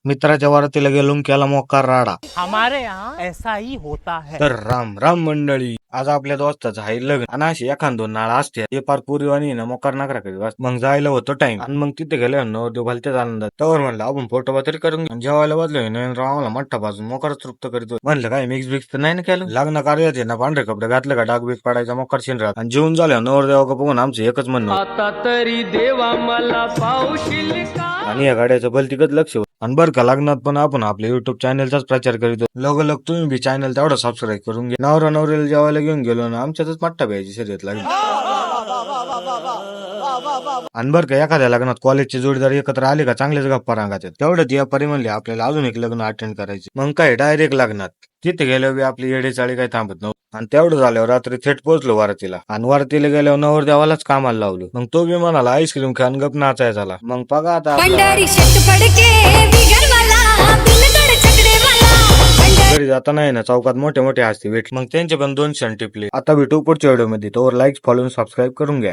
मित्राच्या वरातीला गेलो आणि केला मोकार राडा. हमारे यहाँ ऐसा ही होता है. तर राम राम मंडळी, आज आपल्या दोस्ताचं आहे लग्न आणि अशी एखाद दोन नाळा असते ते पार पुरीवाणी ना मोकार नाकरा करीत. मग जायला होतो टाइम आणि मग तिथे गेले नवरदेव भलत्याच आनंदात. तवर म्हणलं आपण फोटो तरी करून घेऊ. जेवायला बसलो नरेंद्र आम्हाला मठ्ठा पासून मोकार तृप्त करतो. म्हणलं काय मिक्स बिक्स तर नाही ना केलं. लग्न कार्याचे ना पांढरे कपडे घातले का डाग बीग पडायचा मोकार शिन राहत. आणि जेवून झालं नवरदेव का बघून आमचं एकच म्हणणं आता तरी देवा मला पावशील का. आणि या गाड्याचं भलतिकच लक्ष होतं. आणि बरं का लग्नात पण आपण आपल्या युट्यूब चॅनलचाच प्रचार करीतो. लग तुम्ही बी चॅनल तेवढा सबस्क्राईब करून घ्या. नवरा नवरीला जेवायला घेऊन गेलो ना आमच्यातच मट्टा प्यायची शर्यत लागली. आणि बरं का एखाद्या लग्नात कॉलेजचे जोडीदार एकत्र आले का चांगलेच गप्पा रांगात. तेवढं या परी म्हणले आपल्याला अजून एक लग्न अटेंड करायचे. मग काय डायरेक्ट लग्नात तिथे गेल्यावर बी आपली येडे चाळी काही थांबत नव्हती. आणि तेवढं झाल्यावर रात्री थेट पोहोचलो वारतीला. आणि वारतीला गेल्यावर नवरदेवालाच कामाला लावलं. मग तो बी म्हणाला आईस्क्रीम खान गप नाचाय झाला. मग बघा आता घरी जाताना आहे ना चौकात मोठे मोठे हस्ती भेटले. मग त्यांचे पण 2 क्षण टिपले. आता भेटू पुढच्या व्हिडिओ मध्ये. तोवर लाईक फॉलो सबस्क्राईब करून घ्या.